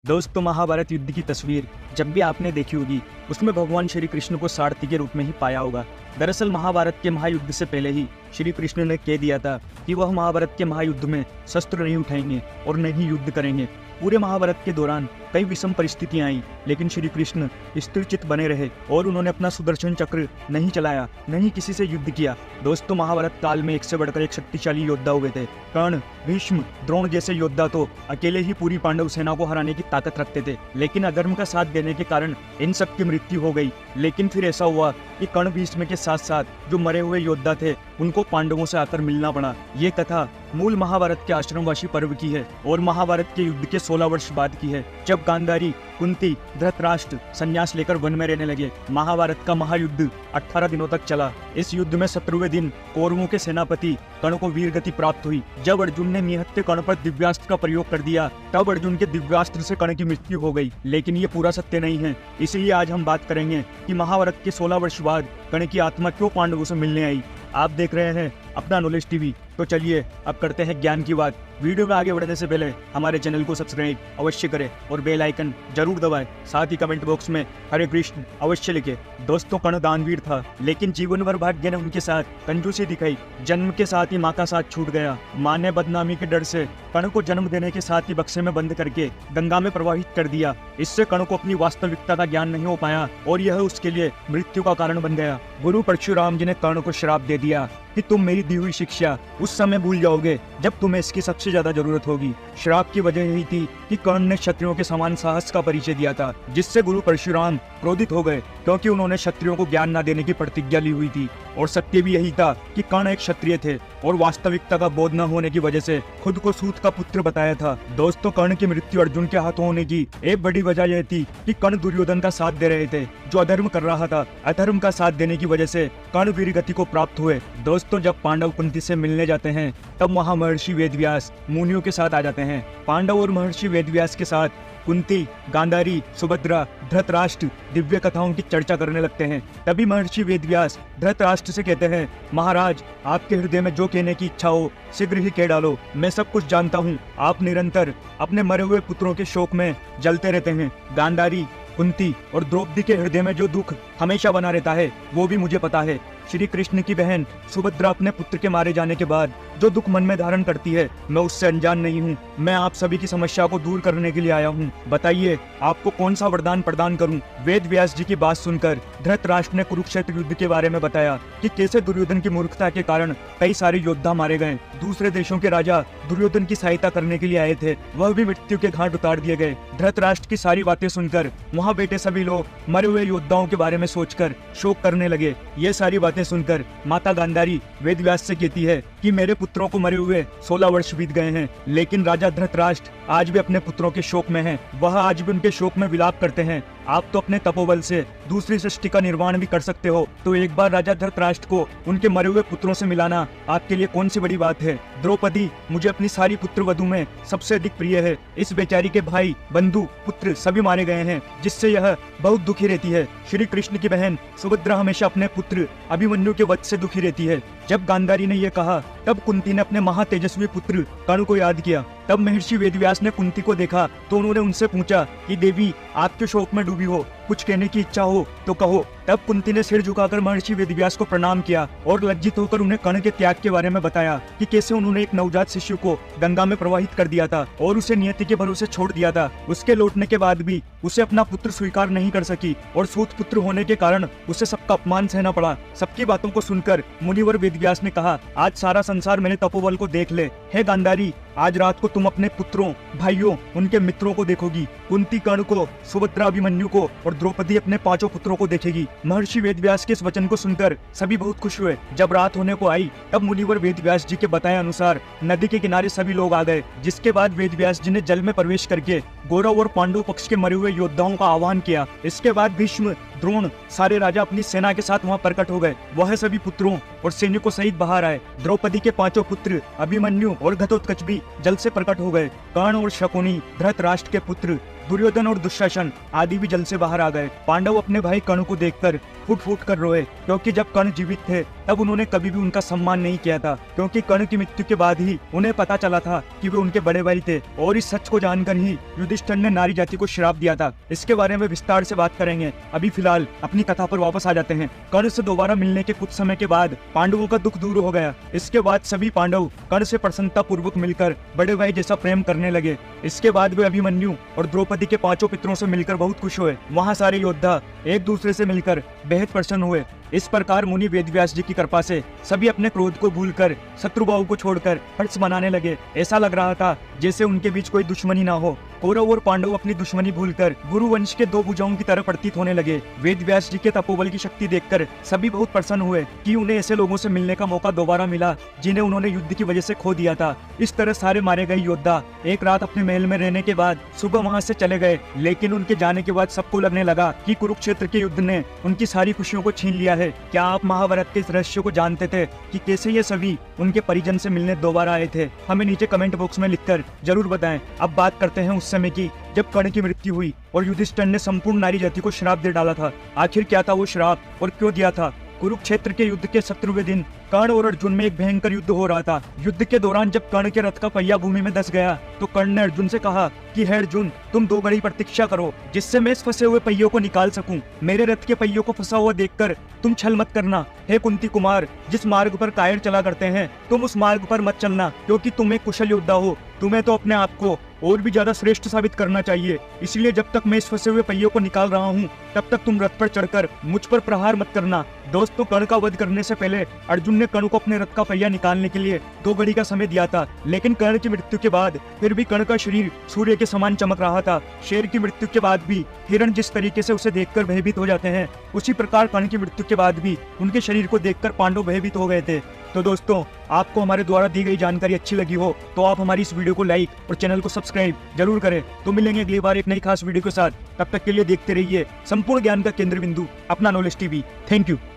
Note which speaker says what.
Speaker 1: दोस्तों, महाभारत युद्ध की तस्वीर जब भी आपने देखी होगी उसमें भगवान श्री कृष्ण को सारथी के रूप में ही पाया होगा। दरअसल महाभारत के महायुद्ध से पहले ही श्री कृष्ण ने कह दिया था कि वह महाभारत के महायुद्ध में शस्त्र नहीं उठाएंगे और न ही युद्ध करेंगे। पूरे महाभारत के दौरान कई विषम परिस्थितियां आई, लेकिन श्री कृष्ण स्थिरचित्त बने रहे और उन्होंने अपना सुदर्शन चक्र नहीं चलाया, नहीं किसी से युद्ध किया। दोस्तों, महाभारत काल में एक से बढ़कर एक शक्तिशाली योद्धा हुए थे। कर्ण, भीष्म, द्रोण जैसे योद्धा तो अकेले ही पूरी पांडव सेना को हराने की ताकत रखते थे, लेकिन अधर्म का साथ देने के कारण इन सब की मृत्यु हो गई। लेकिन फिर ऐसा हुआ कि कर्ण, भीष्म के साथ साथ जो मरे हुए योद्धा थे उनको पांडवों से आकर मिलना पड़ा। ये कथा मूल महाभारत के आश्रमवासी पर्व की है और महाभारत के युद्ध के 16 वर्ष बाद की है, जब गांधारी, कुंती, धृतराष्ट्र संन्यास लेकर वन में रहने लगे। महाभारत का महायुद्ध 18 दिनों तक चला। इस युद्ध में 17वें दिन कौरवों के सेनापति कर्ण को वीर गति प्राप्त हुई। जब अर्जुन ने निहत्थे कर्ण पर दिव्यास्त्र का प्रयोग कर दिया, तब अर्जुन के दिव्यास्त्र से कर्ण की मृत्यु हो गई। लेकिन ये पूरा सत्य नहीं है, इसलिए आज हम बात करेंगे कि महाभारत के 16 वर्ष बाद कर्ण की आत्मा क्यों पांडवों से मिलने आई। आप देख रहे हैं अपना नॉलेज टीवी, तो चलिए अब करते हैं ज्ञान की बात। वीडियो में आगे बढ़ने से पहले हमारे चैनल को सब्सक्राइब अवश्य करें और बेल आइकन जरूर दबाएं। साथ ही कमेंट बॉक्स में हरे कृष्ण अवश्य लिखें। दोस्तों, कर्ण दानवीर था, लेकिन जीवन भर भाग्य ने उनके साथ कंजूसी दिखाई। जन्म के साथ ही माँ का साथ छूट गया। माँ ने बदनामी के डर से कर्ण को जन्म देने के साथ ही बक्से में बंद करके गंगा में प्रवाहित कर दिया। इससे कर्ण को अपनी वास्तविकता का ज्ञान नहीं हो पाया और यह उसके लिए मृत्यु का कारण बन गया। गुरु परशुराम जी ने कर्ण को श्राप दे दिया कि तुम मेरी दी हुई शिक्षा उस समय भूल जाओगे जब तुम्हें इसकी सबसे ज्यादा जरूरत होगी। श्राप की वजह यही थी कि कर्ण ने क्षत्रियों के समान साहस का परिचय दिया था, जिससे गुरु परशुराम क्रोधित हो गए, क्योंकि उन्होंने क्षत्रियों को ज्ञान न देने की प्रतिज्ञा ली हुई थी। और सत्य भी यही था कि कर्ण एक क्षत्रिय थे और वास्तविकता का बोध न होने की वजह से खुद को सूत का पुत्र बताया था। दोस्तों, कर्ण की मृत्यु अर्जुन के हाथों होने की एक बड़ी वजह यह थी कि कर्ण दुर्योधन का साथ दे रहे थे, जो अधर्म कर रहा था। अधर्म का साथ देने की वजह से कर्ण वीर गति को प्राप्त हुए। दोस्तों, जब पांडव कुंती से मिलने जाते हैं तब वहां महर्षि वेदव्यास मुनियों के साथ आ जाते हैं। पांडव और महर्षि वेदव्यास के साथ कुंती, गांधारी, सुभद्रा, धृतराष्ट्र दिव्य कथाओं की चर्चा करने लगते हैं। तभी महर्षि वेदव्यास धृतराष्ट्र से कहते हैं, महाराज, आपके हृदय में जो कहने की इच्छा हो शीघ्र ही कह डालो। मैं सब कुछ जानता हूँ। आप निरंतर अपने मरे हुए पुत्रों के शोक में जलते रहते हैं। गांधारी, कुंती और द्रौपदी के हृदय में जो दुख हमेशा बना रहता है वो भी मुझे पता है। श्री कृष्ण की बहन सुभद्रा अपने पुत्र के मारे जाने के बाद जो दुख मन में धारण करती है, मैं उससे अनजान नहीं हूँ। मैं आप सभी की समस्या को दूर करने के लिए आया हूँ। बताइए, आपको कौन सा वरदान प्रदान करूँ। वेद व्यास जी की बात सुनकर धृतराष्ट्र ने कुरुक्षेत्र युद्ध के बारे में बताया कि कैसे दुर्योधन की मूर्खता के कारण कई सारे योद्धा मारे गए। दूसरे देशों के राजा दुर्योधन की सहायता करने के लिए आए थे, वह भी मृत्यु के घाट उतार दिए गए। धृतराष्ट्र की सारी बातें सुनकर वहाँ बैठे सभी लोग मरे हुए योद्धाओं के बारे में सोचकर शोक करने लगे। ये सारी बातें सुनकर माता गांधारी वेदव्यास से कहती है कि मेरे पुत्रों को मरे हुए 16 वर्ष बीत गए हैं, लेकिन राजा धृतराष्ट्र आज भी अपने पुत्रों के शोक में हैं। वह आज भी उनके शोक में विलाप करते हैं। आप तो अपने तपोबल से दूसरी सृष्टि का निर्माण भी कर सकते हो, तो एक बार राजा धृतराष्ट्र को उनके मरे हुए पुत्रों से मिलाना आपके लिए कौन सी बड़ी बात है। द्रौपदी मुझे अपनी सारी पुत्र वधु में सबसे अधिक प्रिय है। इस बेचारी के भाई, बंधु, पुत्र सभी मारे गए हैं, जिससे यह बहुत दुखी रहती है। श्री कृष्ण की बहन सुभद्रा हमेशा अपने पुत्र अभिमन्यु के वध से दुखी रहती है। जब गांधारी ने यह कहा, तब कुंती ने अपने महातेजस्वी पुत्र कर्ण को याद किया। तब महर्षि वेदव्यास ने कुंती को देखा तो उन्होंने उनसे पूछा कि देवी, आपके शोक में डूबी हो, कुछ कहने की इच्छा हो तो कहो। तब कुंती ने सिर झुकाकर महर्षि वेदव्यास को प्रणाम किया और लज्जित होकर उन्हें कर्ण के त्याग के बारे में बताया कि कैसे उन्होंने एक नवजात शिशु को गंगा में प्रवाहित कर दिया था और उसे नियति के भरोसे छोड़ दिया था। उसके लौटने के बाद भी उसे अपना पुत्र स्वीकार नहीं कर सकी और सूत पुत्र होने के कारण उसे सबका अपमान सहना पड़ा। सबकी बातों को सुनकर मुनिवर वेदव्यास ने कहा, आज सारा संसार मेरे तपोबल को देख ले। हे गांधारी, आज रात को तुम अपने पुत्रों, भाइयों, उनके मित्रों को देखोगी। कुंती कर्ण को, सुभद्रा अभिमन्यु को और द्रौपदी अपने 5 पुत्रों को देखेगी। महर्षि वेदव्यास के इस वचन को सुनकर सभी बहुत खुश हुए। जब रात होने को आई तब मुनिवर वेदव्यास जी के बताए अनुसार नदी के किनारे सभी लोग आ गए, जिसके बाद वेदव्यास जी ने जल में प्रवेश करके गौरव और पांडव पक्ष के मरे हुए योद्धाओं का आह्वान किया। इसके बाद भीष्म, द्रोण, सारे राजा अपनी सेना के साथ वहां प्रकट हो गए। वह सभी पुत्रों और सैनिकों सहित बाहर आए। द्रौपदी के 5 पुत्र अभिमन्यु और घटोत्कच भी जल से प्रकट हो गए। कर्ण और शकुनी धृतराष्ट्र के पुत्र दुर्योधन और दुशासन आदि भी जल से बाहर आ गए। पांडव अपने भाई कर्ण को देखकर फूट फूट कर रोए, क्योंकि जब कर्ण जीवित थे तब उन्होंने कभी भी उनका सम्मान नहीं किया था, क्योंकि कर्ण की मृत्यु के बाद ही उन्हें पता चला था कि वे उनके बड़े भाई थे, और इस सच को जानकर ही युधिष्ठिर ने नारी जाति को श्राप दिया था। इसके बारे में विस्तार से बात करेंगे। अभी फिलहाल अपनी कथा पर वापस आ जाते हैं। कर्ण से दोबारा मिलने के कुछ समय के बाद पांडवों का दुख दूर हो गया। इसके बाद सभी पांडव कर्ण से प्रसन्नता पूर्वक मिलकर बड़े भाई जैसा प्रेम करने लगे। इसके बाद वे अभिमन्यु और द्रौपदी के 5 पितरों से मिलकर बहुत खुश हुए। वहाँ सारे योद्धा एक दूसरे से मिलकर बेहद प्रसन्न हुए। इस प्रकार मुनि वेदव्यास जी की कृपा से सभी अपने क्रोध को भूलकर शत्रुभाव को छोड़कर हर्ष मनाने लगे। ऐसा लग रहा था जैसे उनके बीच कोई दुश्मनी ना हो। कौरव और पांडव अपनी दुश्मनी भूलकर गुरु वंश के 2 भुजाओं की तरह प्रतीत होने लगे। वेदव्यास जी के तपोबल की शक्ति देखकर सभी बहुत प्रसन्न हुए कि उन्हें ऐसे लोगों से मिलने का मौका दोबारा मिला जिन्हें उन्होंने युद्ध की वजह से खो दिया था। इस तरह सारे मारे गए योद्धा एक रात अपने महल में रहने के बाद सुबह वहां से चले गए। लेकिन उनके जाने के बाद सबको लगने लगा कि कुरुक्षेत्र के युद्ध ने उनकी सारी खुशियों को छीन लिया है। क्या आप महाभारत के इस रहस्य को जानते थे कि कैसे ये सभी उनके परिजन से मिलने दोबारा आए थे? हमें नीचे कमेंट बॉक्स में लिखकर जरूर बताएं। अब बात करते हैं उस समय की जब कर्ण की मृत्यु हुई और युधिष्ठिर ने संपूर्ण नारी जाति को श्राप दे डाला था। आखिर क्या था वो श्राप और क्यों दिया था? कुरुक्षेत्र के युद्ध के 17वें दिन कर्ण और अर्जुन में एक भयंकर युद्ध हो रहा था। युद्ध के दौरान जब कर्ण के रथ का पहिया भूमि में धंस गया तो कर्ण ने अर्जुन से कहा कि हे अर्जुन, तुम 2 घड़ी प्रतीक्षा करो जिससे मैं इस फंसे हुए पहियों को निकाल सकूं। मेरे रथ के पहियों को फंसा हुआ देखकर तुम छल मत करना। हे कुंती कुमार, जिस मार्ग पर कायर चला करते हैं तुम उस मार्ग पर मत चलना, क्योंकि तुम एक कुशल योद्धा हो। तुम्हें तो अपने आप को और भी ज्यादा श्रेष्ठ साबित करना चाहिए। इसलिए जब तक मैं इस फंसे हुए पहियों को निकाल रहा हूँ तब तक तुम रथ पर चढ़कर मुझ पर प्रहार मत करना। दोस्तों, कर्ण का वध करने से पहले अर्जुन ने कर्ण को अपने रथ का पहिया निकालने के लिए 2 घड़ी का समय दिया था। लेकिन कर्ण की मृत्यु के बाद फिर भी कर्ण का शरीर सूर्य के समान चमक रहा था। शेर की मृत्यु के बाद भी हिरण जिस तरीके से उसे देखकर भयभीत हो जाते हैं, उसी प्रकार कर्ण की मृत्यु के बाद भी उनके शरीर को देखकर पांडव भयभीत हो गए थे। तो दोस्तों, आपको हमारे द्वारा दी गई जानकारी अच्छी लगी हो तो आप हमारी इस वीडियो को लाइक और चैनल को सब्सक्राइब जरूर करें। तो मिलेंगे अगली बार एक नई खास वीडियो के साथ। तब तक के लिए देखते रहिए संपूर्ण ज्ञान का केंद्र बिंदु अपना नॉलेज टीवी। Thank you.